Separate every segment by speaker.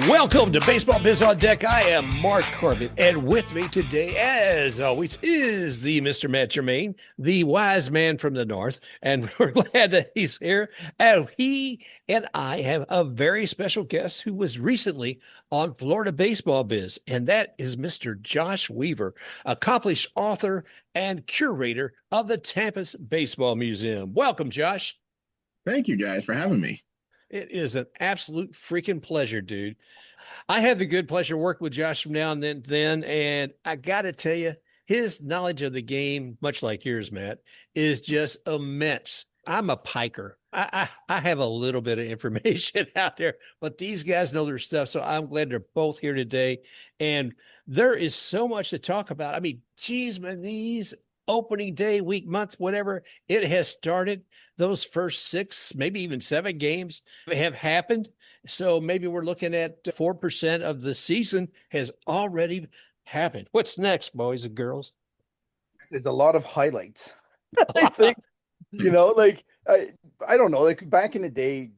Speaker 1: Welcome to Baseball Biz on Deck. I am Mark Corbett, and with me today, as always, is the Mr. Matt Germain, the wise man from the north, and we're glad that he's here. And he and I have a very special guest who was recently on Florida Baseball Biz, and that is Mr. Josh Weaver, accomplished author and curator of the Tampa Baseball Museum. Welcome, Josh.
Speaker 2: Thank you guys for having me.
Speaker 1: It is an absolute freaking pleasure, dude. I have the good pleasure of working with Josh from now and then, and I got to tell you, his knowledge of the game, much like yours, Matt, is just immense. I'm a piker. I have a little bit of information out there, but these guys know their stuff, so I'm glad they're both here today. And there is so much to talk about. I mean, geez, man, these opening day, week, month, whatever, it has started. Those first 6, maybe even 7 games have happened. So maybe we're looking at 4% of the season has already happened. What's next, boys and girls?
Speaker 3: There's a lot of highlights. I think, I don't know, like back in the day,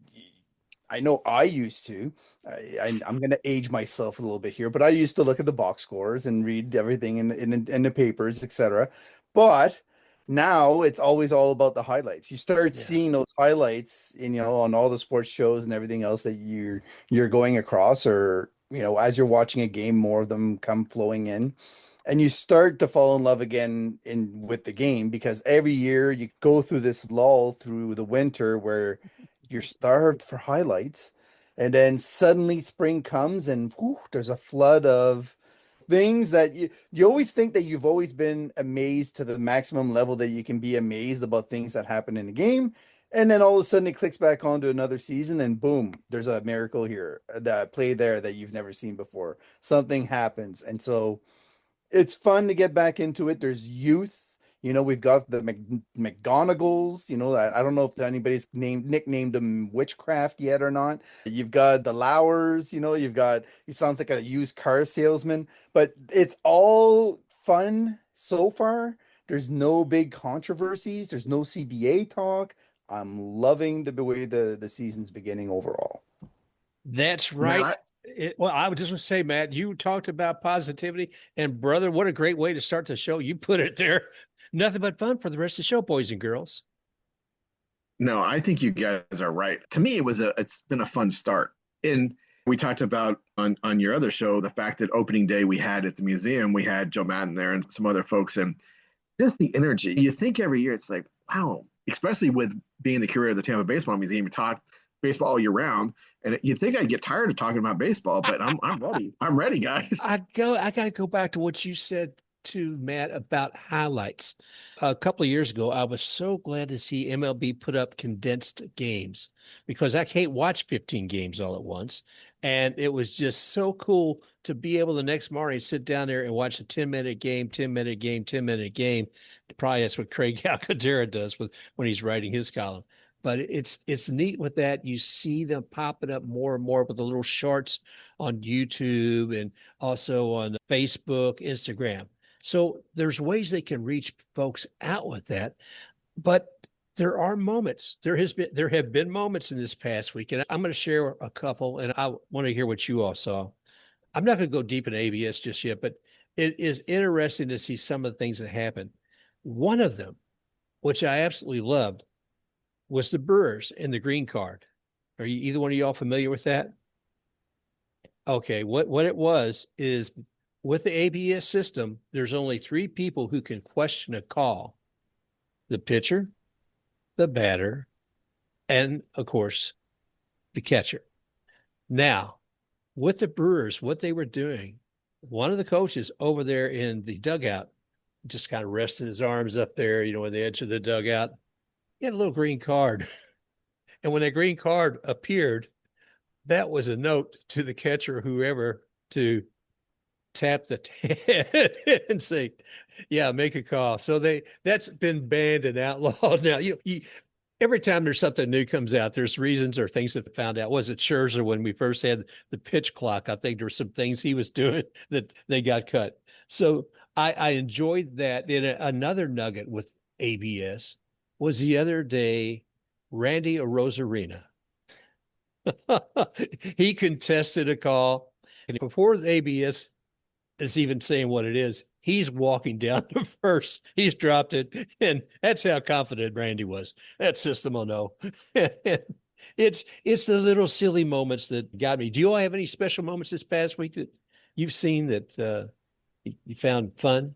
Speaker 3: I know I used to, I'm going to age myself a little bit here, but I used to look at the box scores and read everything in the papers, etc. But now it's always all about the highlights. You start seeing those highlights on all the sports shows and everything else that you're going across, or as you're watching a game, more of them come flowing in, and you start to fall in love again with the game, because every year you go through this lull through the winter where you're starved for highlights, and then suddenly spring comes and there's a flood of things that you always think that you've always been amazed to the maximum level that you can be amazed about things that happen in a game. And then all of a sudden it clicks back onto another season and boom, there's a miracle here, that play there that you've never seen before. Something happens. And so it's fun to get back into it. There's youth. We've got the McGonagalls. I don't know if anybody's nicknamed them witchcraft yet or not. You've got the Lowers. He sounds like a used car salesman, but it's all fun so far. There's no big controversies. There's no CBA talk. I'm loving the way the season's beginning overall.
Speaker 1: That's right. Well, I would just want to say, Matt, you talked about positivity, and brother, what a great way to start the show. You put it there. Nothing but fun for the rest of the show, boys and girls.
Speaker 2: No, I think you guys are right. To me, it's been a fun start. And we talked about on your other show, the fact that opening day we had at the museum, we had Joe Madden there and some other folks, and just the energy. You think every year it's like, wow, especially with being the curator of the Tampa Baseball Museum, you talk baseball all year round. And you'd think I'd get tired of talking about baseball, but I'm ready. I'm ready, guys.
Speaker 1: I got to go back to what you said to Matt about highlights. A couple of years ago, I was so glad to see MLB put up condensed games, because I can't watch 15 games all at once. And it was just so cool to be able the next morning sit down there and watch a 10-minute game, 10-minute game, 10-minute game. Probably that's what Craig Calcaterra does when he's writing his column. But it's neat with that. You see them popping up more and more with the little shorts on YouTube and also on Facebook, Instagram. So there's ways they can reach folks out with that. But there are moments. There have been moments in this past week, and I'm going to share a couple, and I want to hear what you all saw. I'm not going to go deep into ABS just yet, but it is interesting to see some of the things that happen. One of them, which I absolutely loved, was the Brewers and the green card. Are you either one of y'all familiar with that? Okay, what it was is, with the ABS system, there's only 3 people who can question a call: the pitcher, the batter, and of course, the catcher. Now, with the Brewers, what they were doing, one of the coaches over there in the dugout just kind of rested his arms up there, on the edge of the dugout. He had a little green card. And when that green card appeared, that was a note to the catcher, whoever, to tap the head and say, yeah, make a call. So that's been banned and outlawed. Now, every time there's something new comes out, there's reasons or things that found out. Was it Scherzer when we first had the pitch clock? I think there were some things he was doing that they got cut. So I enjoyed that. Then another nugget with ABS was the other day, Randy Arozarena. He contested a call. And before the ABS is even saying what it is, he's walking down to first. He's dropped it. And that's how confident Randy was. That system will know. It's the little silly moments that got me. Do you all have any special moments this past week that you've seen that you found fun?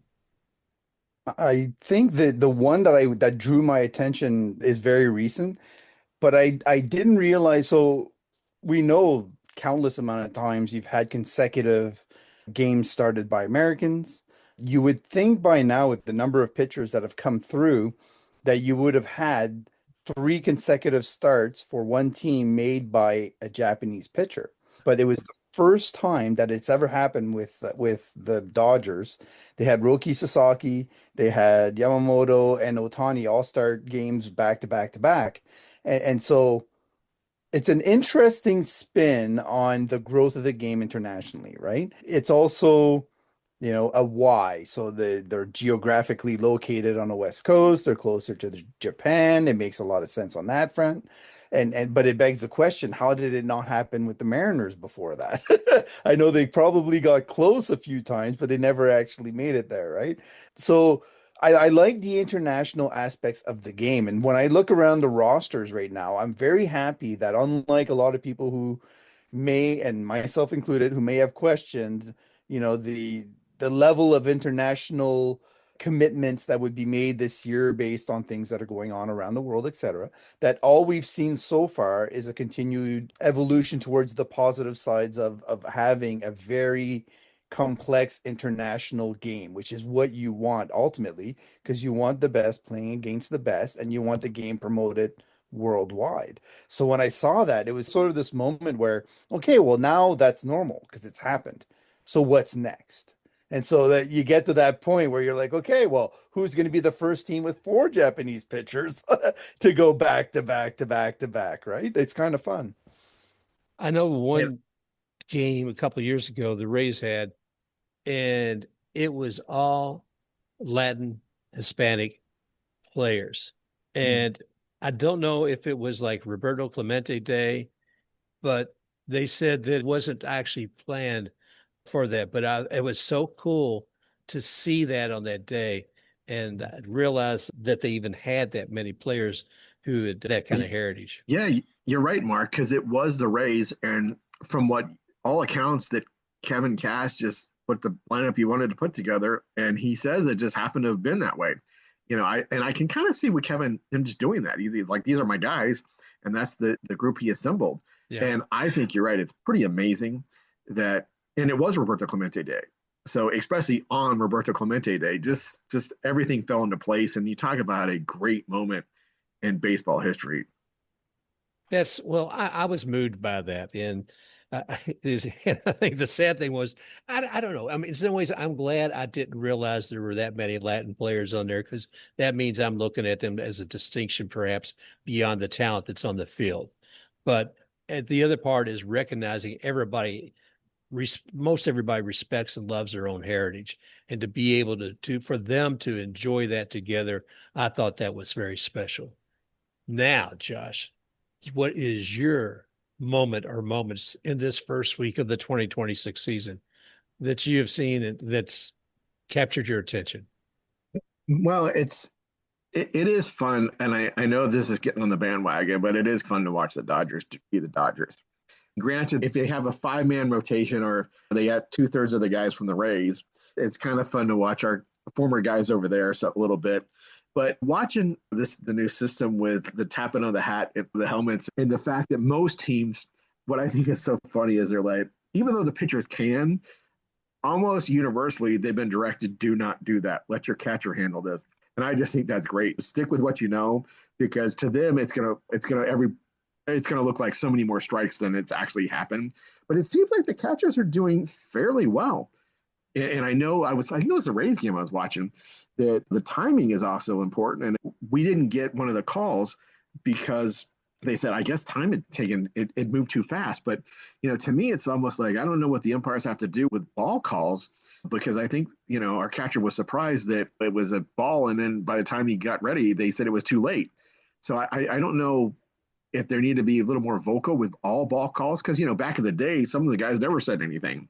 Speaker 3: I think that the one that drew my attention is very recent, but I didn't realize. So we know countless amount of times you've had consecutive games started by Americans. You would think by now, with the number of pitchers that have come through, that you would have had three consecutive starts for one team made by a Japanese pitcher. But it was the first time that it's ever happened with the Dodgers. They had Roki Sasaki, they had Yamamoto and Ohtani all start games back to back to back. And so it's an interesting spin on the growth of the game internationally, right? It's also, a why. So they're geographically located on the West Coast, they're closer to Japan. It makes a lot of sense on that front. And but it begs the question, how did it not happen with the Mariners before that? I know they probably got close a few times, but they never actually made it there, right? So I like the international aspects of the game. And when I look around the rosters right now, I'm very happy that unlike a lot of people who may, and myself included, who may have questioned, the level of international commitments that would be made this year based on things that are going on around the world, etc., that all we've seen so far is a continued evolution towards the positive sides of having a very complex international game, which is what you want ultimately, because you want the best playing against the best and you want the game promoted worldwide. So when I saw that, it was sort of this moment where, okay, well, now that's normal because it's happened. So what's next? And so that you get to that point where you're like, okay, well, who's going to be the first team with four Japanese pitchers to go back to back to back to back, right? It's kind of fun.
Speaker 1: I know
Speaker 2: Yeah.
Speaker 1: one game a couple of years ago the Rays had, and it was all Latin Hispanic players. And I don't know if it was like Roberto Clemente Day, but they said that it wasn't actually planned for that. But it was so cool to see that on that day and realize that they even had that many players who had that kind of heritage.
Speaker 2: Yeah, you're right, Mark, because it was the Rays, and from what all accounts that Kevin Cash just put the lineup he wanted to put together, and he says it just happened to have been that way. I can kind of see with Kevin him just doing that. He's like, these are my guys, and that's the group he assembled.
Speaker 1: Yeah.
Speaker 2: And I think you're right. It's pretty amazing that, and it was Roberto Clemente Day. So especially on Roberto Clemente Day, just everything fell into place. And you talk about a great moment in baseball history.
Speaker 1: Well, I was moved by that. And I think the sad thing was, I don't know. I mean, in some ways, I'm glad I didn't realize there were that many Latin players on there because that means I'm looking at them as a distinction, perhaps beyond the talent that's on the field. But the other part is recognizing most everybody respects and loves their own heritage, and to be able for them to enjoy that together, I thought that was very special. Now, Josh, what is your moment or moments in this first week of the 2026 season that you have seen and that's captured your attention?
Speaker 2: Well, it is fun, and I know this is getting on the bandwagon, but it is fun to watch the Dodgers be the Dodgers. Granted, if they have a 5-man rotation or they got 2/3 of the guys from the Rays, it's kind of fun to watch our former guys over there a little bit. But watching the new system with the tapping of the hat, the helmets, and the fact that most teams, what I think is so funny is they're like, even though the pitchers can, almost universally they've been directed, do not do that. Let your catcher handle this. And I just think that's great. Stick with what you know, because to them it's gonna look like so many more strikes than it's actually happened. But it seems like the catchers are doing fairly well. And I think it was the Rays game I was watching, that the timing is also important. And we didn't get one of the calls because they said, I guess time had taken it moved too fast. But to me, it's almost like I don't know what the umpires have to do with ball calls, because I think our catcher was surprised that it was a ball, and then by the time he got ready, they said it was too late. So I don't know if there need to be a little more vocal with all ball calls, because back in the day, some of the guys never said anything.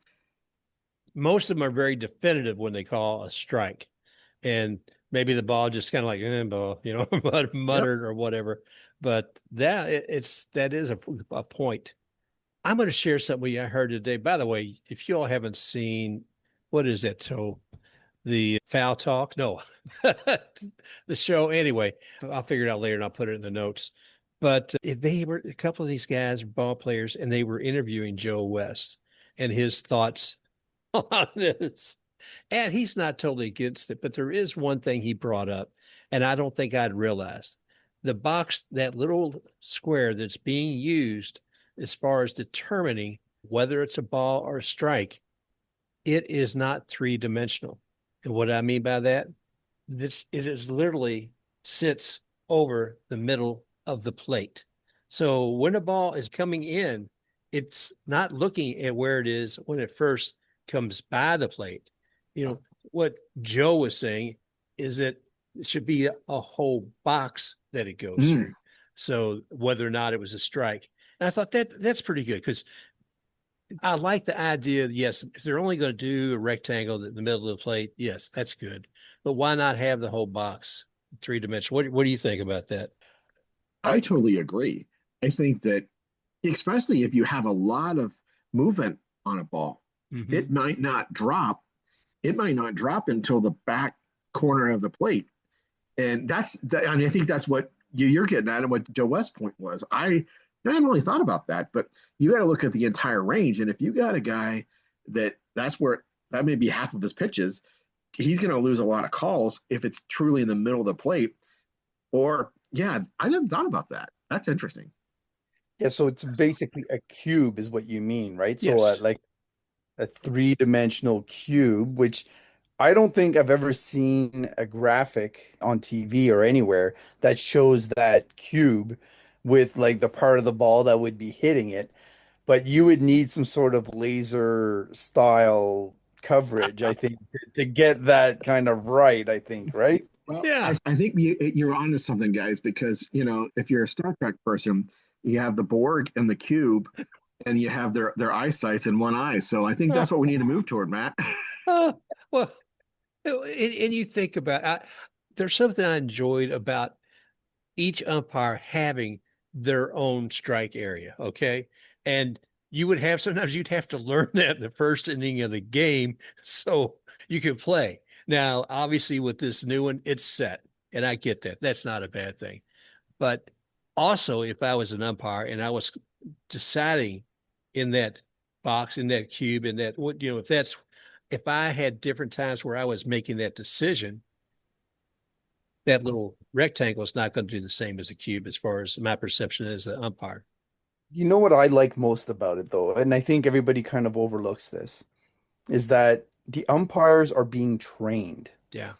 Speaker 1: Most of them are very definitive when they call a strike, and maybe the ball just kind of like ball,
Speaker 2: Yep.
Speaker 1: muttered or whatever. But that is a point. I'm going to share something with you I heard today. By the way, if you all haven't seen, what is it? So the Foul Talk? No, the show. Anyway, I'll figure it out later and I'll put it in the notes. But they were a couple of these guys, ball players, and they were interviewing Joe West and his thoughts on this. And he's not totally against it, but there is one thing he brought up, and I don't think I'd realized. The box, that little square that's being used as far as determining whether it's a ball or a strike, it is not three-dimensional. And what I mean by that, it is literally sits over the middle of the plate. So when a ball is coming in, it's not looking at where it is when it first comes by the plate. What Joe was saying is that it should be a whole box that it goes through. So whether or not it was a strike. And I thought that's pretty good because I like the idea. Yes, if they're only going to do a rectangle in the middle of the plate, yes, that's good. But why not have the whole box three-dimensional? What do you think about that?
Speaker 2: I totally agree. I think that, especially if you have a lot of movement on a ball,
Speaker 1: Mm-hmm.
Speaker 2: it might not drop. It might not drop until the back corner of the plate. And I think that's what you're getting at, and what Joe West's point was. I haven't really thought about that, but you got to look at the entire range. And if you got a guy that's where that may be half of his pitches, he's going to lose a lot of calls if it's truly in the middle of the plate. Or, yeah, I never thought about that. That's interesting.
Speaker 3: Yeah, so it's basically a cube is what you mean, right? So
Speaker 1: Yes.
Speaker 3: like a three-dimensional cube, which I don't think I've ever seen a graphic on TV or anywhere that shows that cube with like the part of the ball that would be hitting it. But you would need some sort of laser style coverage, I think, to get that kind of right, I think, right?
Speaker 2: Well,
Speaker 1: Yeah.
Speaker 2: I think you're onto something, guys, because, if you're a Star Trek person, you have the Borg and the cube, and you have their eyesights in one eye. So I think that's what we need to move toward, Matt.
Speaker 1: Well, and you think about there's something I enjoyed about each umpire having their own strike area. Okay. And sometimes you'd have to learn that in the first inning of the game so you could play. Now, obviously, with this new one, it's set. And I get that. That's not a bad thing. But also, if I was an umpire and I was deciding in that box, in that cube, in that, if I had different times where I was making that decision, that little rectangle is not going to do the same as a cube as far as my perception as the umpire.
Speaker 3: You know what I like most about it though, and I think everybody kind of overlooks this, is that the umpires are being trained.
Speaker 1: Yeah.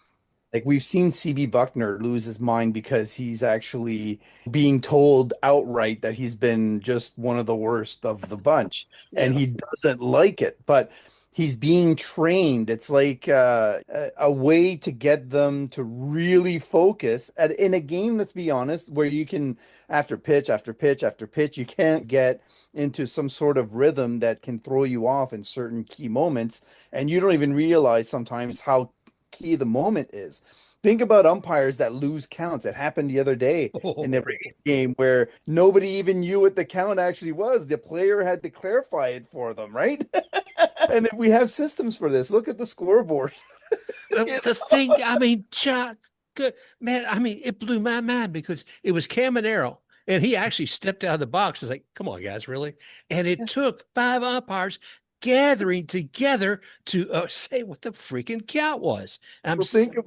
Speaker 3: Like we've seen CB Buckner lose his mind because he's actually being told outright that he's been just one of the worst of the bunch, and
Speaker 1: Yeah.
Speaker 3: he doesn't like it, but he's being trained. It's like a way to get them to really focus in a game, let's be honest, where you can, after pitch, after pitch, after pitch, you can't get into some sort of rhythm that can throw you off in certain key moments, and you don't even realize sometimes how key the moment is. Think about umpires that lose counts. It happened the other day in the
Speaker 1: Oh,
Speaker 3: Rays game where nobody even knew what the count actually was. The player had to clarify it for them, right? And if we have systems for this, look at the scoreboard. You
Speaker 1: the thing, I mean, Chuck, good man. I mean, it blew my mind because it was Caminero and he actually stepped out of the box. It's like, come on, guys, really? And it took five umpires gathering together to say what the freaking count was. And I'm
Speaker 3: Well,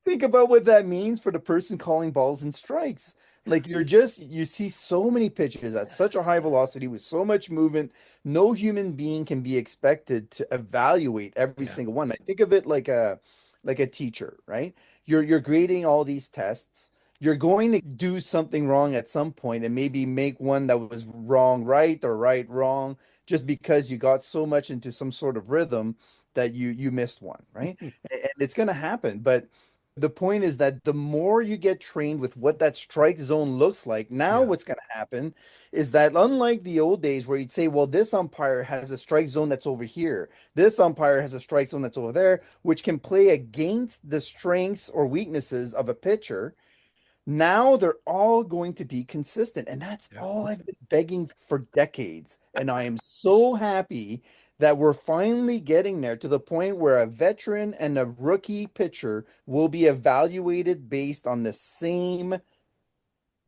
Speaker 3: think about what that means for the person calling balls and strikes. Like you see so many pitches at such a high velocity with so much movement. No human being can be expected to evaluate every
Speaker 1: yeah.
Speaker 3: single one. I think of it like a teacher, right? You're grading all these tests. You're going to do something wrong at some point and maybe make one that was wrong right or right wrong just because you got so much into some sort of rhythm that you missed one, right? And it's going to happen, but The point is that the more you get trained with what that strike zone looks like, now
Speaker 1: Yeah.
Speaker 3: what's going to happen is that unlike the old days where you'd say, well, this umpire has a strike zone that's over here, this umpire has a strike zone that's over there, which can play against the strengths or weaknesses of a pitcher. Now they're all going to be consistent. And that's
Speaker 1: Yeah.
Speaker 3: all I've been begging for decades. And I am so happy that we're finally getting there to the point where a veteran and a rookie pitcher will be evaluated based on the same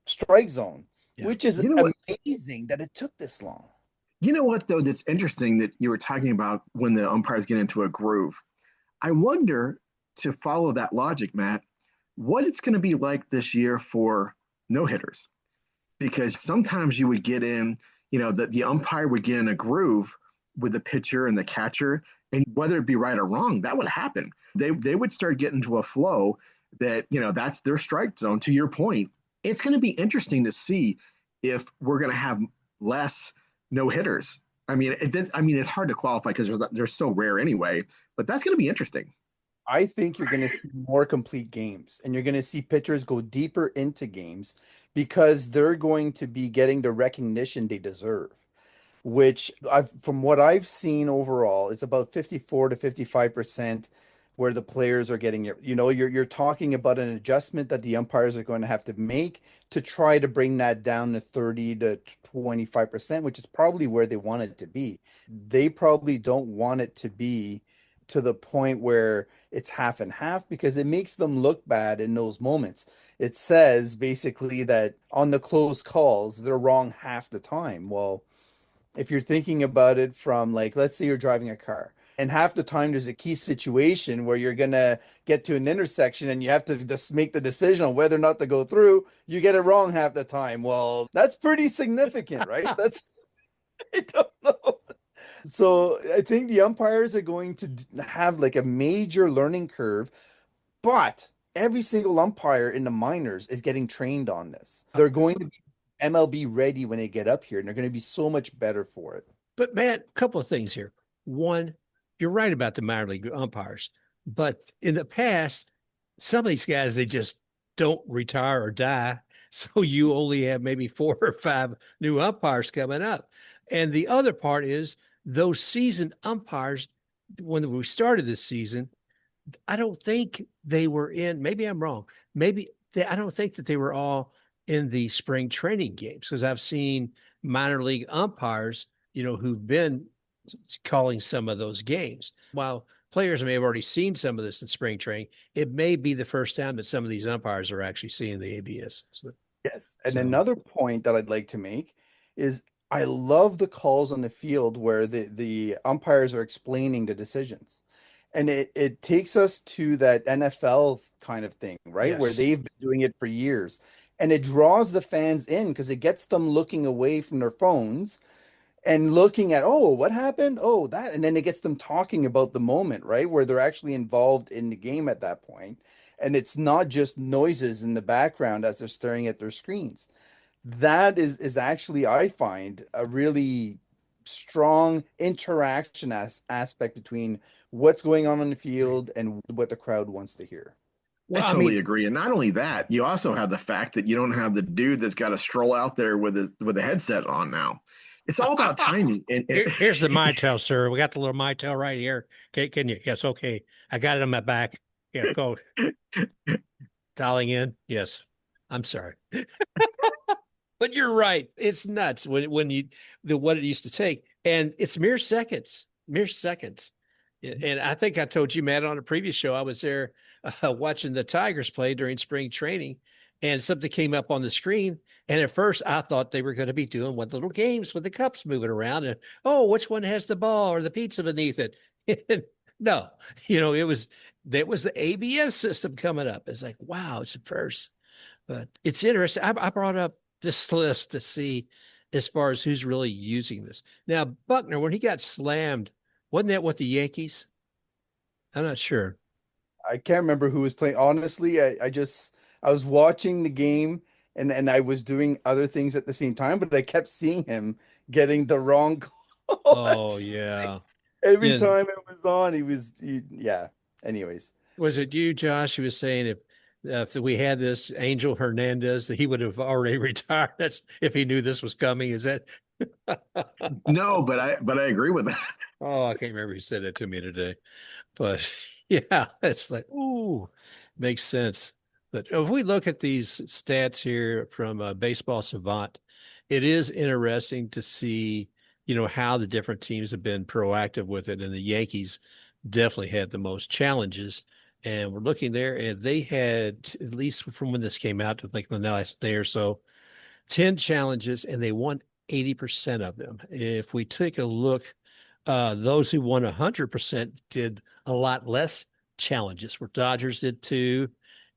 Speaker 3: strike zone,
Speaker 1: Yeah.
Speaker 3: which is
Speaker 2: You know what?
Speaker 3: amazing that it took this long.
Speaker 2: You know what though? That's interesting that you were talking about when the umpires get into a groove. I wonder, to follow that logic, Matt, what it's going to be like this year for no hitters, because sometimes you would get in, the umpire would get in a groove with the pitcher and the catcher, and whether it be right or wrong, that would happen. They would start getting to a flow that, that's their strike zone. To your point, it's going to be interesting to see if we're going to have less no hitters. It's hard to qualify because they're so rare anyway, but that's going to be interesting.
Speaker 3: I think you're going to see more complete games and you're going to see pitchers go deeper into games because they're going to be getting the recognition they deserve, which from what I've seen overall, it's about 54 to 55% where the players are getting it. You're talking about an adjustment that the umpires are going to have to make to try to bring that down to 30 to 25%, which is probably where they want it to be. They probably don't want it to be to the point where it's half and half because it makes them look bad in those moments. It says basically that on the close calls, they're wrong half the time. Well, if you're thinking about it from like, let's say you're driving a car and half the time there's a key situation where you're going to get to an intersection and you have to just make the decision on whether or not to go through, you get it wrong half the time. Well, that's pretty significant, right? I don't know. So I think the umpires are going to have like a major learning curve, but every single umpire in the minors is getting trained on this. They're going to be MLB ready when they get up here, and they're going to be so much better for it.
Speaker 1: But Matt, a couple of things here. One, you're right about the minor league umpires, but in the past, some of these guys they just don't retire or die, so you only have maybe 4 or 5 new umpires coming up. And the other part is those seasoned umpires. When we started this season, I don't think they were in. Maybe I'm wrong. I don't think that they were all in the spring training games because I've seen minor league umpires, who've been calling some of those games. While players may have already seen some of this in spring training, it may be the first time that some of these umpires are actually seeing the ABS.
Speaker 3: Yes. And
Speaker 1: So,
Speaker 3: another point that I'd like to make is I love the calls on the field where the umpires are explaining the decisions. And it takes us to that NFL kind of thing, right? Where
Speaker 1: yes.
Speaker 3: they've been doing it for years. And it draws the fans in because it gets them looking away from their phones and looking at, oh, what happened? Oh, that. And then it gets them talking about the moment, right? Where they're actually involved in the game at that point. And it's not just noises in the background as they're staring at their screens. That is actually, I find, a really strong interaction aspect between what's going on the field and what the crowd wants to hear.
Speaker 2: I
Speaker 1: Well, I
Speaker 2: totally
Speaker 1: mean,
Speaker 2: agree. And not only that, you also have the fact that you don't have the dude that's got to stroll out there with a headset on now. It's all about timing. And
Speaker 1: here's the Mitel, sir. We got the little Mitel right here. Can you? Yes, okay. I got it on my back. Yeah, go dialing in. Yes. I'm sorry. But you're right. It's nuts when what it used to take. And it's mere seconds, mere seconds. And I think I told you, Matt, on a previous show, I was there watching the Tigers play during spring training, and something came up on the screen. And at first, I thought they were going to be doing one little games with the cups moving around, and oh, which one has the ball or the pizza beneath it? No, it was the ABS system coming up. It's like, wow, it's a first. But it's interesting. I brought up this list to see as far as who's really using this. Now, Buckner, when he got slammed, wasn't that what the Yankees? I'm not sure.
Speaker 3: I can't remember who was playing. Honestly, I was watching the game and I was doing other things at the same time, but I kept seeing him getting the wrong call.
Speaker 1: Oh yeah.
Speaker 3: Every
Speaker 1: Yeah.
Speaker 3: time it was on, yeah. Anyways.
Speaker 1: Was it you, Josh, who was saying if we had this Angel Hernandez, that he would have already retired? That's if he knew this was coming. Is that?
Speaker 2: No, but I agree with that.
Speaker 1: Oh, I can't remember who said it to me today. But yeah, it's like, ooh, makes sense. But if we look at these stats here from Baseball Savant, it is interesting to see, how the different teams have been proactive with it. And the Yankees definitely had the most challenges. And we're looking there, and they had, at least from when this came out, like the last day or so, 10 challenges, and they won 80% of them. If we take a look, those who won 100% did a lot less challenges, where Dodgers did two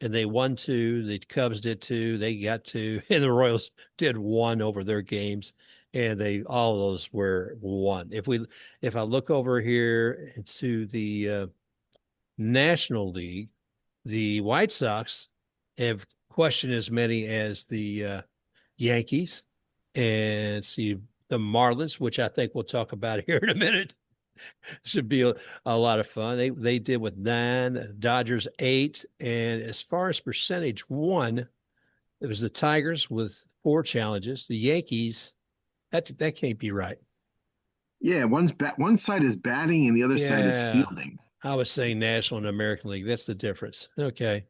Speaker 1: and they won two. The Cubs did two, they got two, and the Royals did one over their games, and all of those were one. If I look over here to the National League, the White Sox have questioned as many as the Yankees, and see the Marlins, which I think we'll talk about here in a minute. Should be a lot of fun. They did with 9, Dodgers 8, and as far as percentage one, it was the Tigers with 4 challenges. The Yankees, that can't be right.
Speaker 2: Yeah, one side is batting and the other side is
Speaker 1: Yeah,
Speaker 2: fielding.
Speaker 1: I was saying National and American League. That's the difference. Okay.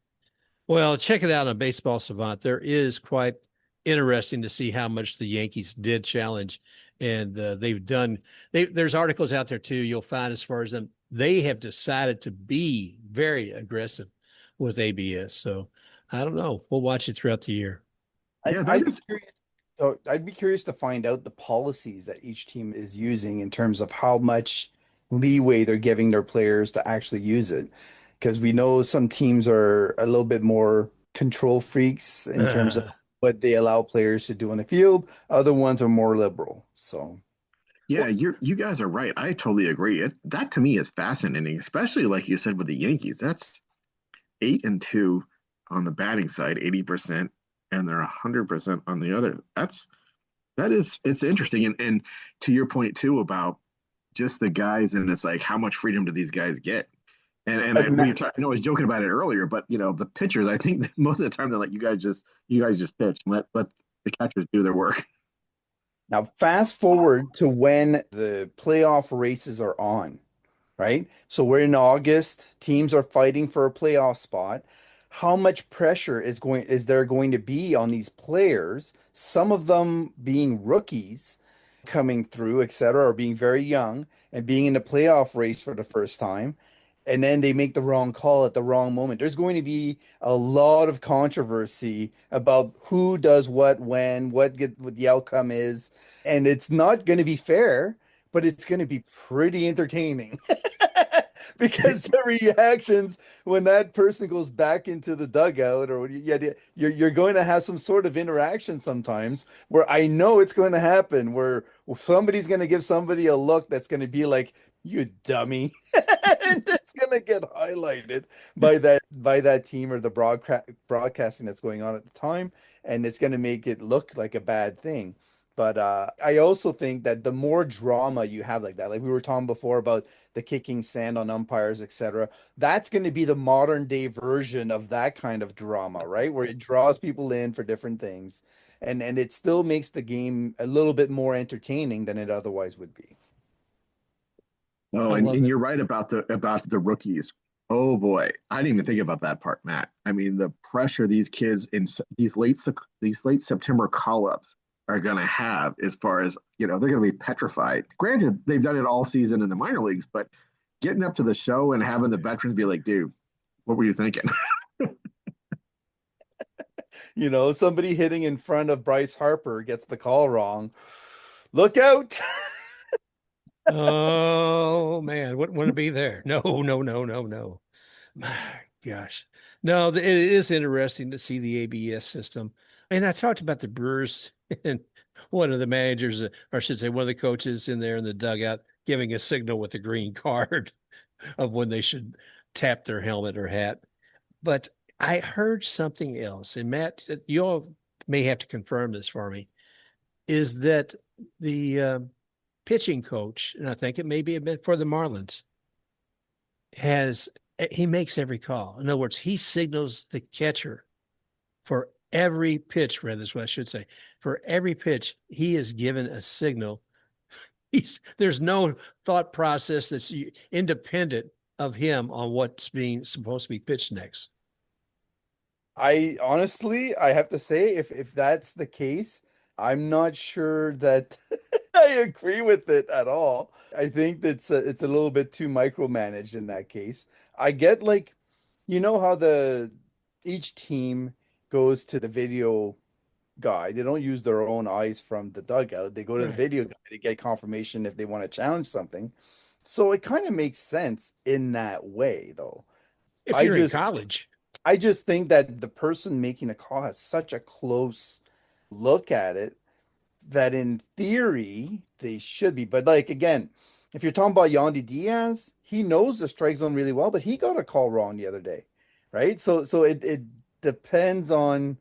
Speaker 1: Well, check it out on Baseball Savant. There is quite interesting to see how much the Yankees did challenge, and there's articles out there too. You'll find as far as them, they have decided to be very aggressive with ABS. So I don't know. We'll watch it throughout the year.
Speaker 2: Yeah, that
Speaker 3: I'd be
Speaker 2: is.
Speaker 3: curious. So I'd be curious to find out the policies that each team is using in terms of how much leeway they're giving their players to actually use it. Because we know some teams are a little bit more control freaks in terms of what they allow players to do on the field. Other ones are more liberal. So,
Speaker 2: Yeah,
Speaker 3: well,
Speaker 2: you guys are right. I totally agree. That to me is fascinating, especially like you said with the Yankees. That's 8-2 on the batting side, 80%, and they're 100% on the other. It's interesting. And to your point too about just the guys, and it's like how much freedom do these guys get? And
Speaker 3: but
Speaker 2: we were I know I was joking about it earlier, but the pitchers, I think that most of the time they're like, you guys just pitch and let the catchers do their work.
Speaker 3: now fast forward to when the playoff races are on. Right? So we're in August, teams are fighting for a playoff spot. How much pressure is there going to be on these players, some of them being rookies coming through, et cetera, or being very young and being in the playoff race for the first time, and then they make the wrong call at the wrong moment. There's going to be a lot of controversy about who does what when, what the outcome is, and it's not going to be fair, but it's going to be pretty entertaining. Because the reactions when that person goes back into the dugout, or yeah, you're going to have some sort of interaction sometimes where I know it's going to happen, where somebody's going to give somebody a look that's going to be like, you dummy. And it's going to get highlighted by that team or the broadcasting that's going on at the time, and it's going to make it look like a bad thing. But I also think that the more drama you have like that, like we were talking before about the kicking sand on umpires, etc., that's going to be the modern day version of that kind of drama, right? Where it draws people in for different things, and it still makes the game a little bit more entertaining than it otherwise would be.
Speaker 2: Oh,
Speaker 1: I
Speaker 2: and
Speaker 1: love it.
Speaker 2: you're right about the rookies. Oh boy, I didn't even think about that part, Matt. I mean, the pressure these kids in these late September call-ups are going to have, as far as they're going to be petrified. Granted, they've done it all season in the minor leagues, but getting up to the show and having the veterans be like, "Dude, what were you thinking?"
Speaker 3: Somebody hitting in front of Bryce Harper gets the call wrong. Look out.
Speaker 1: Oh man, wouldn't want to be there. No, no, no, no, no. My gosh. No, it is interesting to see the ABS system. And I talked about the Brewers and one of the managers, or I should say, one of the coaches in there in the dugout giving a signal with the green card of when they should tap their helmet or hat. But I heard something else, and Matt, you all may have to confirm this for me, is that the pitching coach, and I think it may be a bit for the Marlins, has He makes every call. In other words, he signals the catcher for every pitch, rather is what I should say. For every pitch, he is given a signal. There's no thought process that's independent of him on what's being supposed to be pitched next.
Speaker 3: I honestly, I have to say, if that's the case, I'm not sure that I agree with it at all. I think it's a little bit too micromanaged in that case. I get like, you know how the each team goes to the video guy. They don't use their own eyes from the dugout. They go to the
Speaker 1: Right.
Speaker 3: video guy to get confirmation if they want to challenge something. So it kind of makes sense in that way, though.
Speaker 1: If
Speaker 3: I
Speaker 1: you're in
Speaker 3: just
Speaker 1: college,
Speaker 3: I just think that the person making a call has such a close look at it that in theory they should be. But like again, if you're talking about Yandy Diaz, he knows the strike zone really well, but he got a call wrong the other day, right? So it depends on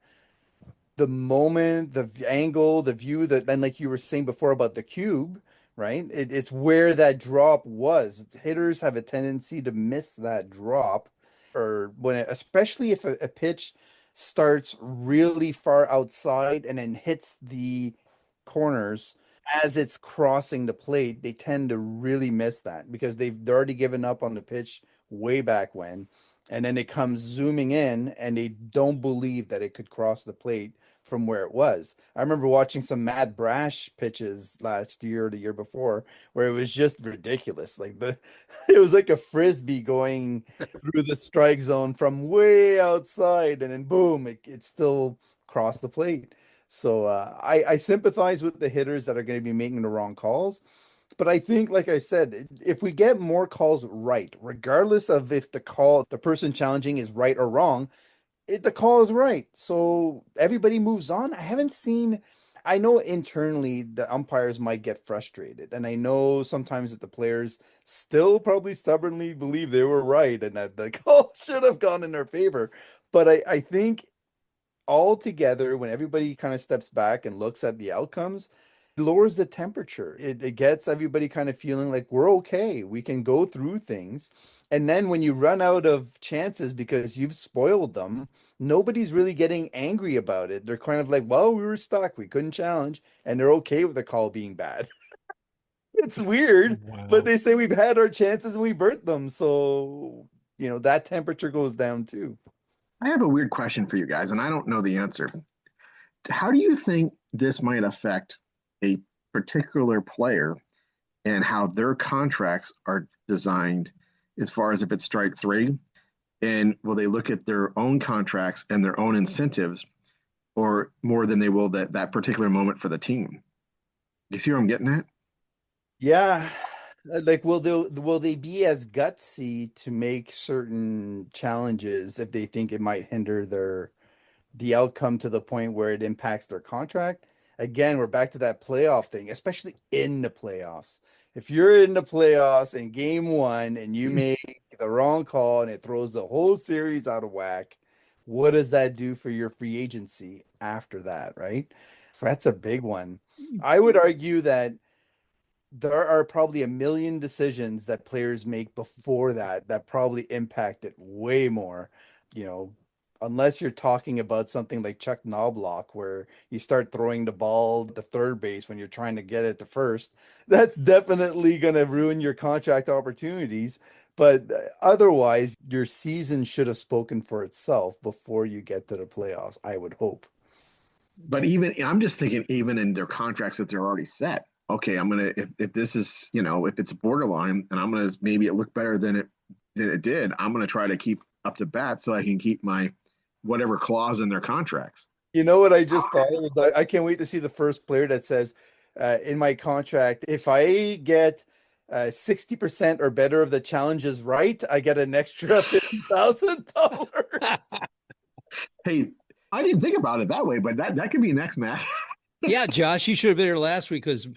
Speaker 3: the moment, angle, the view that then like you were saying before about the cube, right? It's where that drop was. Hitters have a tendency to miss that drop, or especially if a pitch starts really far outside and then hits the corners as it's crossing the plate, they tend to really miss that because they're already given up on the pitch way back when. And then it comes zooming in and they don't believe that it could cross the plate from where it was. I remember watching some Mad Brash pitches last year or the year before where it was just ridiculous. Like the it was like a frisbee going through the strike zone from way outside and then boom, it still crossed the plate. So I sympathize with the hitters that are going to be making the wrong calls. But I think, like I said, if we get more calls right, regardless of if the person challenging is right or wrong, the call is right. So everybody moves on. I know internally the umpires might get frustrated. And I know sometimes that the players still probably stubbornly believe they were right and that the call should have gone in their favor. But I think all together, when everybody kind of steps back and looks at the outcomes, it lowers the temperature. It gets everybody kind of feeling like we're okay. We can go through things. And then when you run out of chances because you've spoiled them, nobody's really getting angry about it. They're kind of like, well, we were stuck. We couldn't challenge. And they're okay with the call being bad. It's weird, but
Speaker 1: wow.
Speaker 3: they say we've had our chances and we burnt them. So, that temperature goes down too.
Speaker 2: I have a weird question for you guys, and I don't know the answer. How do you think this might affect a particular player and how their contracts are designed as far as if it's strike three? And will they look at their own contracts and their own incentives or more than they will that particular moment for the team? You see where I'm getting at?
Speaker 3: Yeah. Like, will they be as gutsy to make certain challenges if they think it might hinder the outcome to the point where it impacts their contract? Again, we're back to that playoff thing, especially in the playoffs. If you're in the playoffs in game one and you make the wrong call and it throws the whole series out of whack, what does that do for your free agency after that, right? That's a big one. I would argue that there are probably a million decisions that players make before that probably impact it way more, you know, unless you're talking about something like Chuck Knobloch, where you start throwing the ball to third base when you're trying to get it to first. That's definitely going to ruin your contract opportunities. But otherwise, your season should have spoken for itself before you get to the playoffs, I would hope.
Speaker 2: But even I'm just thinking, even in their contracts that they're already set. Okay, I'm gonna if this is if it's borderline and I'm gonna maybe it look better than it did. I'm gonna try to keep up to bat so I can keep my whatever clause in their contracts.
Speaker 3: You know what I just thought it was? I can't wait to see the first player that says, in my contract, if I get 60% or better of the challenges right, I get an extra $50,000.
Speaker 2: Hey, I didn't think about it that way, but that could be next, Matt.
Speaker 1: Yeah, Josh, you should have been here last week because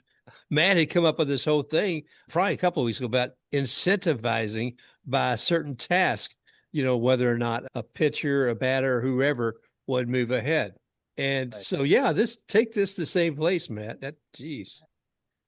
Speaker 1: Matt had come up with this whole thing probably a couple of weeks ago about incentivizing by a certain task, whether or not a pitcher, a batter, whoever would move ahead. And
Speaker 3: Right.
Speaker 1: so, yeah, take this the same place, Matt. Geez.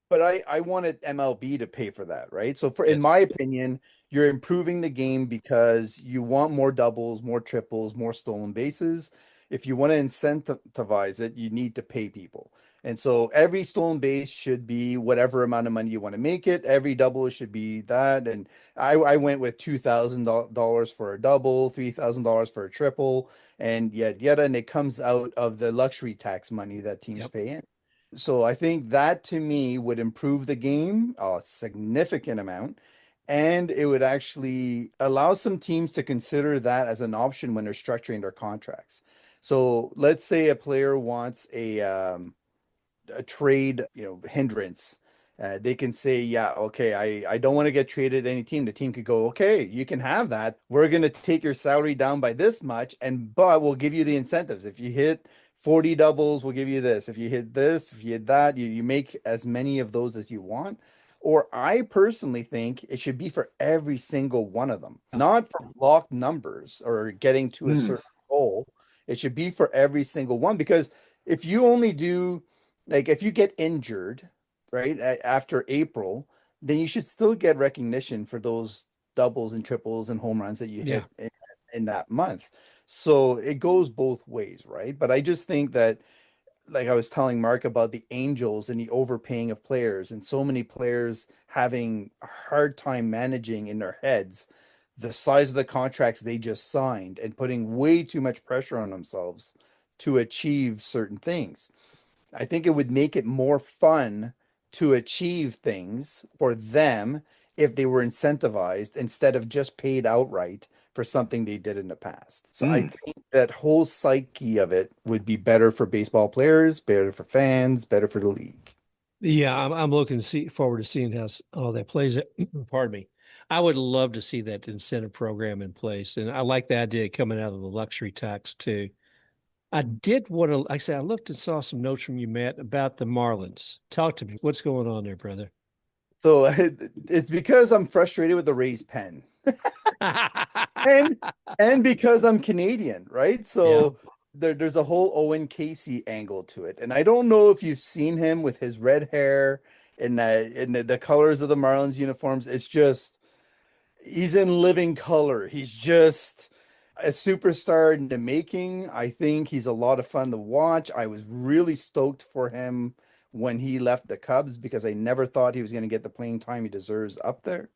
Speaker 3: But I wanted MLB to pay for that, right? So in my
Speaker 1: Yes.
Speaker 3: opinion, you're improving the game because you want more doubles, more triples, more stolen bases. If you want to incentivize it, you need to pay people. And so every stolen base should be whatever amount of money you want to make it. Every double should be that. And I went with $2,000 for a double, $3,000 for a triple, and yet yet, and it comes out of the luxury tax money that teams
Speaker 1: Yep.
Speaker 3: pay in. So I think that to me would improve the game a significant amount. And it would actually allow some teams to consider that as an option when they're structuring their contracts. So let's say a player wants a trade, hindrance. They can say, yeah, okay, I don't want to get traded to any team. The team could go, okay, you can have that. We're going to take your salary down by this much, but we'll give you the incentives. If you hit 40 doubles, we'll give you this. If you hit this, if you hit that, you make as many of those as you want. Or I personally think it should be for every single one of them,
Speaker 1: Oh,
Speaker 3: not for block numbers or getting to a
Speaker 2: Mm,
Speaker 3: certain goal. It should be for every single one because if you only do like if you get injured, right, after April, then you should still get recognition for those doubles and triples and home runs that you
Speaker 1: yeah.
Speaker 3: hit in that month. So it goes both ways, right? But I just think that, like I was telling Mark about the Angels and the overpaying of players, and so many players having a hard time managing in their heads the size of the contracts they just signed and putting way too much pressure on themselves to achieve certain things. I think it would make it more fun to achieve things for them if they were incentivized instead of just paid outright for something they did in the past. So I
Speaker 2: mm.
Speaker 3: think that whole psyche of it would be better for baseball players, better for fans, better for the league.
Speaker 1: Yeah, I'm looking to see forward to seeing how all that plays it. Pardon me. I would love to see that incentive program in place. And I like the idea coming out of the luxury tax too. I did want to, like I said, I looked and saw some notes from you, Matt, about the Marlins. Talk to me. What's going on there, brother?
Speaker 3: So it's because I'm frustrated with the Rays pen. And and because I'm Canadian, right?
Speaker 1: Yeah.
Speaker 3: So there's a whole Owen Casey angle to it. And I don't know if you've seen him with his red hair and the colors of the Marlins uniforms. It's just he's in living color. He's just a superstar in the making. I think he's a lot of fun to watch. I was really stoked for him when he left the Cubs because I never thought he was going to get the playing time he deserves up there.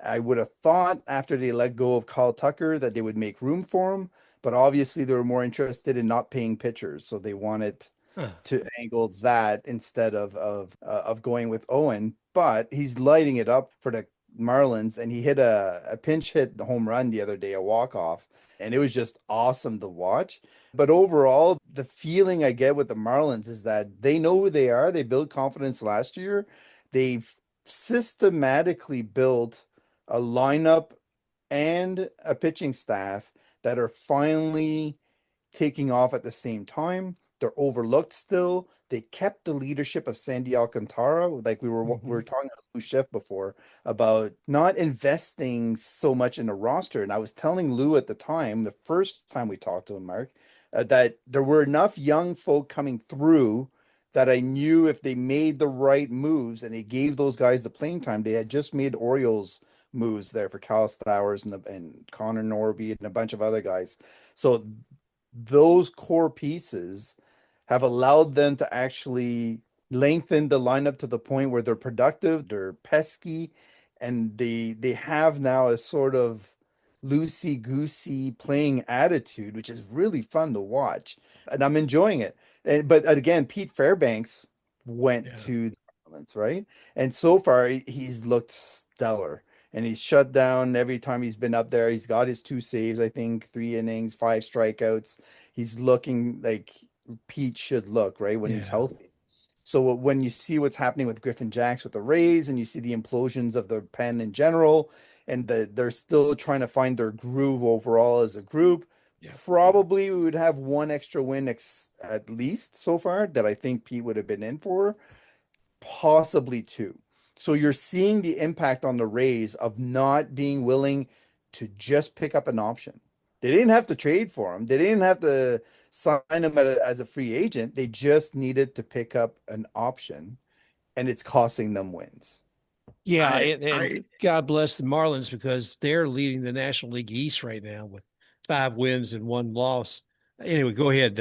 Speaker 3: I would have thought after they let go of Kyle Tucker that they would make room for him, but obviously they were more interested in not paying pitchers, so they wanted
Speaker 1: Huh.
Speaker 3: to angle that instead of going with Owen. But he's lighting it up for the Marlins, and he hit a pinch hit home run the other day, a walk off, and it was just awesome to watch. But overall, the feeling I get with the Marlins is that they know who they are. They built confidence last year. They've systematically built a lineup and a pitching staff that are finally taking off at the same time. They're overlooked still. They kept the leadership of Sandy Alcantara. Like we were
Speaker 1: Mhm.
Speaker 3: talking to Lou Chef before about not investing so much in a roster. And I was telling Lou at the time, the first time we talked to him, Mark, that there were enough young folk coming through that I knew if they made the right moves and they gave those guys the playing time, they had just made Orioles moves there for Cal Stowers and Connor Norby and a bunch of other guys. So those core pieces have allowed them to actually lengthen the lineup to the point where they're productive, they're pesky, and they have now a sort of loosey-goosey playing attitude, which is really fun to watch. And I'm enjoying it. But again, Pete Fairbanks went
Speaker 1: Yeah.
Speaker 3: to the Marlins, right? And so far he's looked stellar. And he's shut down every time he's been up there. He's got his two saves, I think, 3 innings, 5 strikeouts. He's looking like Pete should look, right, when he's
Speaker 1: Yeah.
Speaker 3: healthy. So when you see what's happening with Griffin Jacks with the Rays, and you see the implosions of the pen in general, and they're still trying to find their groove overall as a group,
Speaker 1: Yeah.
Speaker 3: probably we would have one extra win at least so far that I think Pete would have been in for, possibly two. So you're seeing the impact on the Rays of not being willing to just pick up an option. They didn't have to trade for him. They didn't have to sign him as a free agent. They just needed to pick up an option. and it's costing them wins.
Speaker 1: Yeah,
Speaker 2: I
Speaker 1: and
Speaker 2: I
Speaker 1: God bless the Marlins because they're leading the National League East right now with 5 wins and 1 loss. Anyway, go ahead,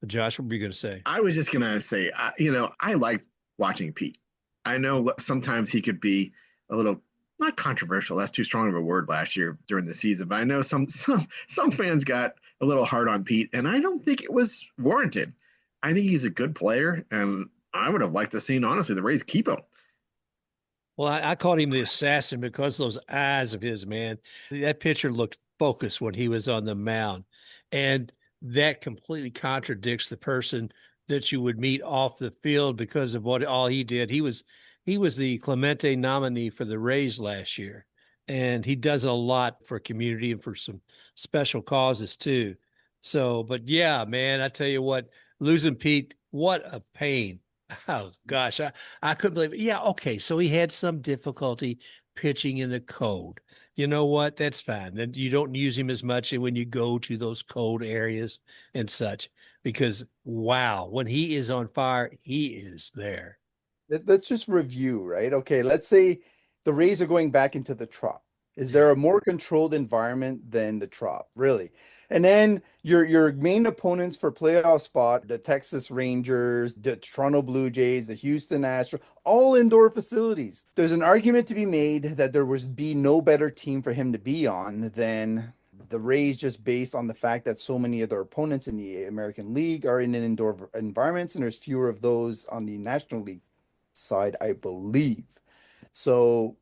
Speaker 1: Josh. What were you going to say?
Speaker 2: I was just gonna say, I liked watching Pete. I know sometimes he could be a little not controversial. That's too strong of a word last year during the season, but I know some fans got a little hard on Pete, and I don't think it was warranted. I think he's a good player, and I would have liked to seen honestly the Rays keep him.
Speaker 1: Well, I called him the assassin because those eyes of his, man. That pitcher looked focused when he was on the mound. And that completely contradicts the person that you would meet off the field because of what all he did. He was the Clemente nominee for the Rays last year. And he does a lot for community and for some special causes too. So, but yeah, man, I tell you what, losing Pete, what a pain. Oh gosh, I couldn't believe it. Yeah, okay. So he had some difficulty pitching in the cold. You know what? That's fine. Then you don't use him as much when you go to those cold areas and such. Because wow, when he is on fire, he is there.
Speaker 3: Let's just review, right? Okay, let's say the Rays are going back into the Trop. Is
Speaker 1: Yeah,
Speaker 3: there a more controlled environment than the Trop, really? And then your main opponents for playoff spot, the Texas Rangers, the Toronto Blue Jays, the Houston Astros, all indoor facilities. There's an argument to be made that there would be no better team for him to be on than the Rays, just based on the fact that so many of their opponents in the American League are in an indoor environments, and there's fewer of those on the National League side, I believe. So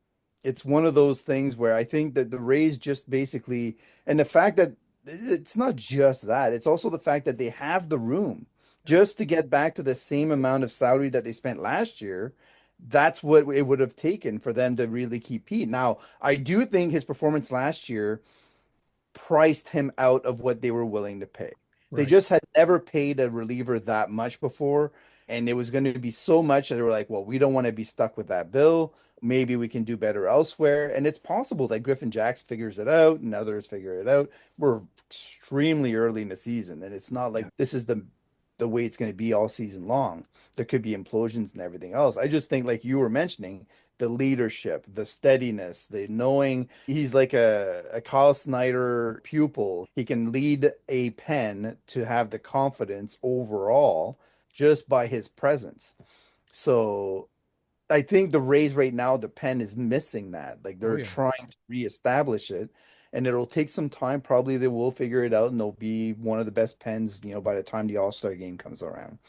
Speaker 3: it's one of those things where I think that the Rays just basically, and the fact that it's not just that, it's also the fact that they have the room just to get back to the same amount of salary that they spent last year. That's what it would have taken for them to really keep Pete. Now, I do think his performance last year priced him out of what they were willing to pay. They
Speaker 1: right.
Speaker 3: just had never paid a reliever that much before. And it was going to be so much that they were like, well, we don't want to be stuck with that bill. Maybe we can do better elsewhere. And it's possible that Griffin Jacks figures it out and others figure it out. We're extremely early in the season, and it's not like
Speaker 1: Yeah.
Speaker 3: this is the way it's going to be all season long. There could be implosions and everything else. I just think, like you were mentioning, the leadership, the steadiness, the knowing he's like a Kyle Snyder pupil. He can lead a pen to have the confidence overall just by his presence. So I think the Rays right now, the pen is missing that. Like
Speaker 1: Oh
Speaker 3: they're
Speaker 1: yeah.
Speaker 3: trying to reestablish it, and it'll take some time. Probably they will figure it out, and they'll be one of the best pens, by the time the All-Star game comes around.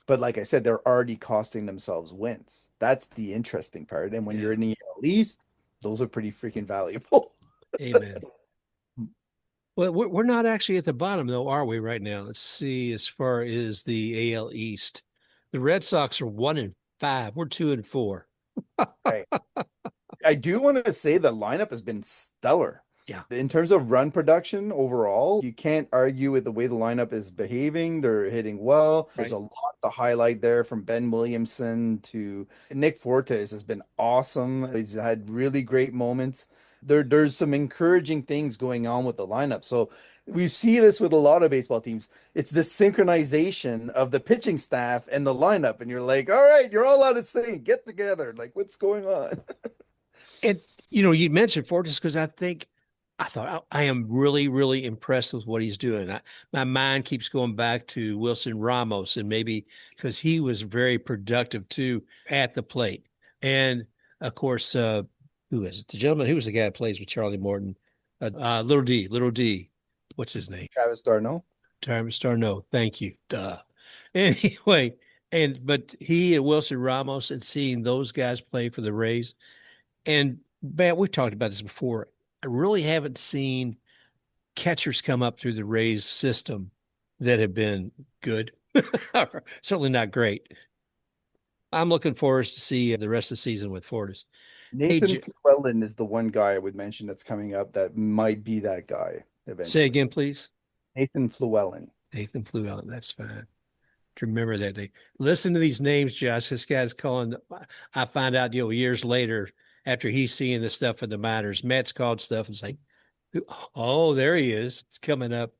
Speaker 3: But like I said, they're already costing themselves wins. That's the interesting part. And when you're
Speaker 1: Yeah.
Speaker 3: in the AL East, those are pretty freaking valuable.
Speaker 1: Amen. Well, we're not actually at the bottom though, are we right now? Let's see, as far as the AL East. The Red Sox are 1-5. We're 2-4.
Speaker 3: Right. I do want to say the lineup has been stellar.
Speaker 1: Yeah.
Speaker 3: In terms of run production overall, you can't argue with the way the lineup is behaving. They're hitting well. There's
Speaker 1: Right.
Speaker 3: a lot to highlight there, from Ben Williamson to Nick Fortes has been awesome. He's had really great moments. There's some encouraging things going on with the lineup. So we see this with a lot of baseball teams. It's the synchronization of the pitching staff and the lineup, and you're like, all right, you're all out of sync. Get together. Like, what's going on?
Speaker 1: And you mentioned Fortis because I thought I am really, really impressed with what he's doing. My mind keeps going back to Wilson Ramos, and maybe because he was very productive too at the plate. And of course, who is it? The gentleman who was the guy that plays with Charlie Morton, Little D. What's his name?
Speaker 3: Travis Darno.
Speaker 1: Travis Star. Thank you. Duh. Anyway, but he and Wilson Ramos and seeing those guys play for the Rays. And man, we've talked about this before. I really haven't seen catchers come up through the Rays system that have been good. Certainly not great. I'm looking forward to see the rest of the season with Fortis. Hey,
Speaker 3: Nathan Llewellyn is the one guy I would mention that's coming up that might be that guy
Speaker 1: say
Speaker 3: eventually.
Speaker 1: again, please.
Speaker 3: Nathan Llewellyn.
Speaker 1: Nathan flew out. That's fine. To remember that they listen to these names, Josh. This guy's calling. I find out, years later after he's seeing the stuff in the minors. Matt's called stuff and it's like, oh, there he is. It's coming up.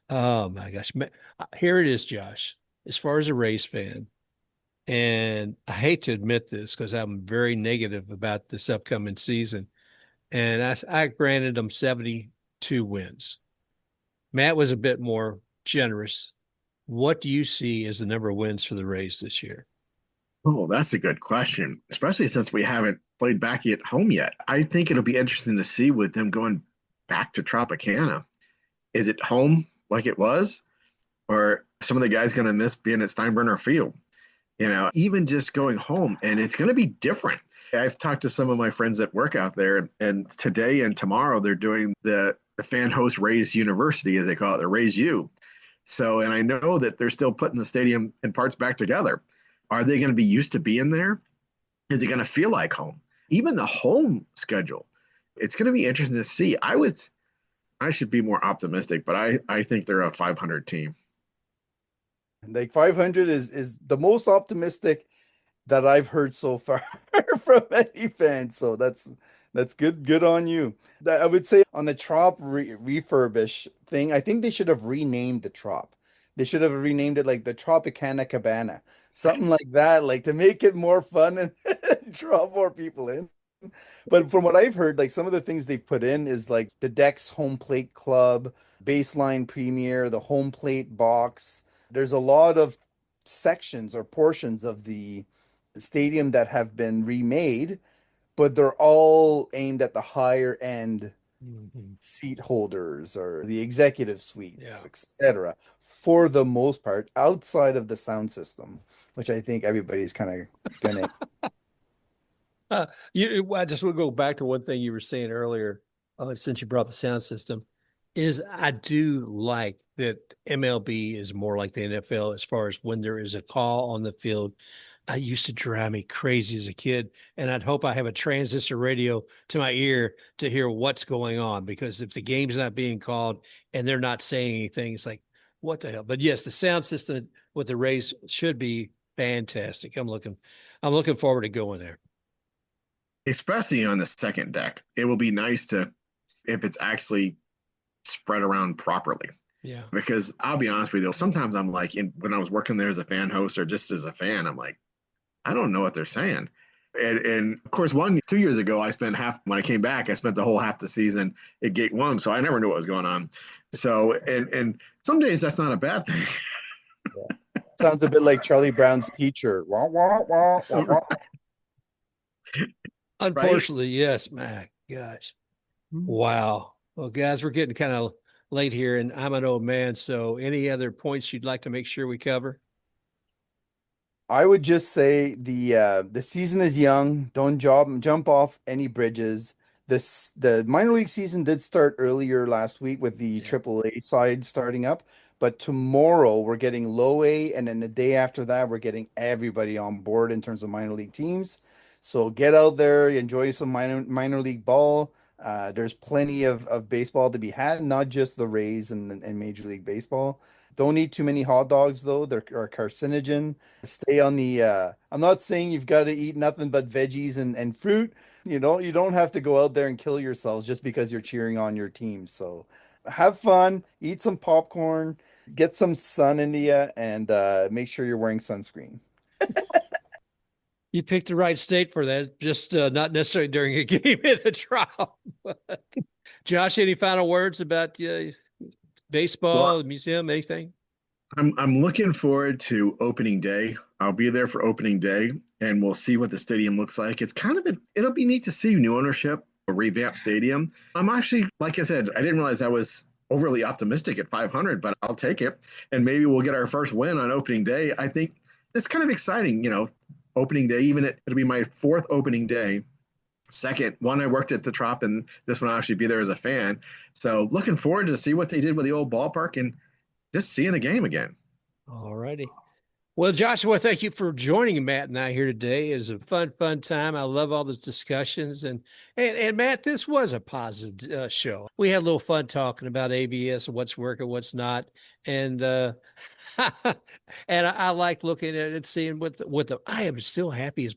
Speaker 1: Oh my gosh. Here it is, Josh. As far as a Rays fan, And I hate to admit this because I'm very negative about this upcoming season. And I granted them 72 wins. Matt was a bit more generous. What do you see as the number of wins for the Rays this year?
Speaker 2: Oh, that's a good question, especially since we haven't played back at home yet. I think it'll be interesting to see with them going back to Tropicana. Is it home like it was, or some of the guys going to miss being at Steinbrenner Field? Even just going home, and it's going to be different. I've talked to some of my friends that work out there, and today and tomorrow they're doing the fan host Rays University, as they call it, the Rays U. So, and I know that they're still putting the stadium and parts back together. Are they going to be used to being there? Is it going to feel like home? Even the home schedule, it's going to be interesting to see. I should be more optimistic, but I think they're a 500 team.
Speaker 3: Like 500 is the most optimistic that I've heard so far from any fan. So that's good on you. I would say on the Trop refurbish thing, I think they should have renamed the Trop. They should have renamed it like the Tropicana Cabana, something like that, like to make it more fun and draw more people in. But from what I've heard, like some of the things they've put in is like the Dex Home Plate Club, Baseline Premier, the Home Plate Box. There's a lot of sections or portions of the stadium that have been remade, but they're all aimed at the higher end
Speaker 1: Mm-hmm.
Speaker 3: seat holders or the executive
Speaker 1: Yeah.
Speaker 3: suites, etc. For the most part, outside of the sound system, which I think everybody's kind of gonna.
Speaker 1: I just want to go back to one thing you were saying earlier, since you brought up the sound system, is I do like that MLB is more like the NFL as far as when there is a call on the field. I used to drive me crazy as a kid, and I'd hope I have a transistor radio to my ear to hear what's going on because if the game's not being called and they're not saying anything, it's like, what the hell? But yes, the sound system with the Rays should be fantastic. I'm looking forward to going there.
Speaker 2: Especially on the second deck. It will be nice to if it's actually spread around properly.
Speaker 1: Yeah.
Speaker 2: Because I'll be honest with you, sometimes I'm like, when I was working there as a fan host or just as a fan, I'm like, I don't know what they're saying. And of course, 2 years ago, I spent when I came back, I spent the whole half the season at Gate One, so I never knew what was going on. So, and some days that's not a bad thing.
Speaker 3: Sounds a bit like Charlie Brown's teacher. Wah, wah, wah, wah, wah.
Speaker 2: Right?
Speaker 1: Unfortunately, yes. My gosh. Wow. Well, guys, we're getting kind of late here, and I'm an old man. So, any other points you'd like to make sure we cover?
Speaker 3: I would just say the season is young. Don't jump off any bridges. The minor league season did start earlier last week with the
Speaker 1: Yeah.
Speaker 3: AAA side starting up, but tomorrow we're getting low A, and then the day after that we're getting everybody on board in terms of minor league teams. So get out there, enjoy some minor league ball. There's plenty of baseball to be had, not just the Rays and Major League Baseball. Don't eat too many hot dogs though; they're are carcinogen. Stay on the I'm not saying you've got to eat nothing but veggies and fruit. You don't have to go out there and kill yourselves just because you're cheering on your team. So have fun, eat some popcorn, get some sun into you, and make sure you're wearing sunscreen.
Speaker 1: You picked the right state for that, just not necessarily during a game in the trial. Josh, any final words about baseball,
Speaker 2: Well,
Speaker 1: the museum, anything?
Speaker 2: I'm looking forward to opening day. I'll be there for opening day, and we'll see what the stadium looks like. It'll be neat to see new ownership, a revamped stadium. I'm actually, like I said, I didn't realize I was overly optimistic at 500, but I'll take it. And maybe we'll get our first win on opening day. I think it's kind of exciting, opening day. It'll be my fourth opening day. Second one, I worked at the Trop, and this one I'll actually be there as a fan. So looking forward to see what they did with the old ballpark and just seeing a game again.
Speaker 1: All righty. Well, Joshua, thank you for joining Matt and I here today. It was a fun time. I love all the discussions. And Matt, this was a positive show. We had a little fun talking about ABS and what's working, what's not. And and I like looking at it, seeing what the I am still happy as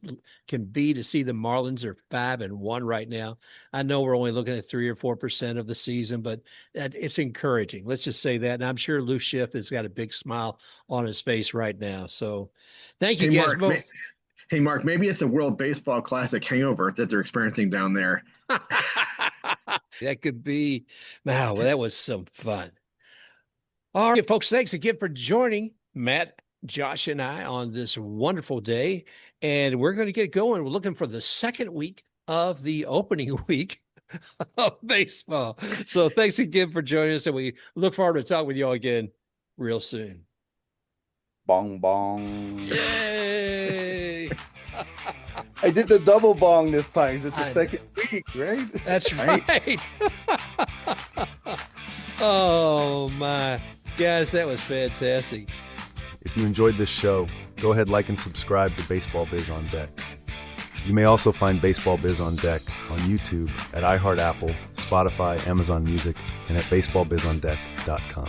Speaker 1: can be to see the Marlins are 5-1 right now. I know we're only looking at 3 or 4% of the season, but it's encouraging. Let's just say that. And I'm sure Lou Schiff has got a big smile on his face right now. So thank you
Speaker 2: Hey,
Speaker 1: guys
Speaker 2: Mark.
Speaker 1: both.
Speaker 2: Hey, Mark, maybe it's a World Baseball Classic hangover that they're experiencing down there.
Speaker 1: That could be. Wow, well, that was some fun. All right, folks, thanks again for joining Matt, Josh, and I on this wonderful day. And we're going to get going. We're looking for the second week of the opening week of baseball. So thanks again for joining us, and we look forward to talking with you all again real soon.
Speaker 3: Bong bong.
Speaker 1: Yay!
Speaker 3: I did the double bong this time because it's the second week, right?
Speaker 1: That's right. Oh, my. Guys, that was fantastic.
Speaker 4: If you enjoyed this show, go ahead, like, and subscribe to Baseball Biz on Deck. You may also find Baseball Biz on Deck on YouTube at iHeartApple, Spotify, Amazon Music, and at baseballbizondeck.com.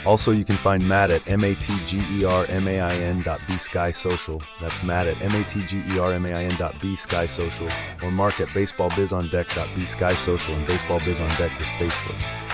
Speaker 4: Also, you can find Matt at matgermain.bskysocial. That's Matt at matgermain.bskysocial, or Mark at baseballbizondeck.bskysocial and Baseball Biz on Deck with Facebook.